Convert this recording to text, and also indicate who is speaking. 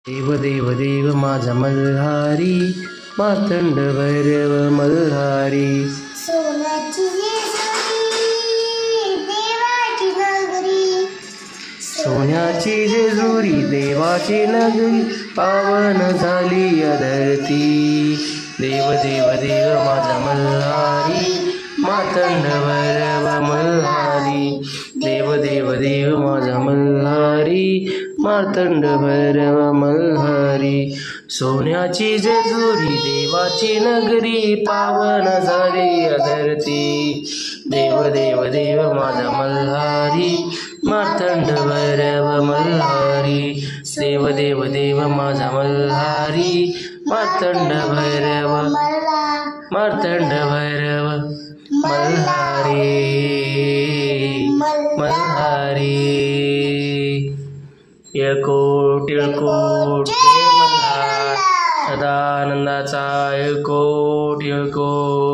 Speaker 1: देव देव देव माझा मल्हारी, मार्तंड भैरव मल्हारी.
Speaker 2: सोन्याची
Speaker 1: जेजुरी देवाची नगरी, पावन झाली धरती. देव देव देव माझा मल्हारी, मार्तंड भैरव मल्हारी. देव देव देव माझा मल्हारी, मार्तंड भैरव मल्हारी. सोन्याची जेजुरी देवाची नगरी, पावन झाली धरती. देव देव देव माझा मल्हारी, मार्तंड भैरव मल्हारी. देव देव देव माझा मल्हारी, मार्तंड भैरव मार्तंड भैरव मल्हारी मल्हारी. येळकोट येळकोट हे मल्हार, सदानंदाचा येळकोट येळकोट.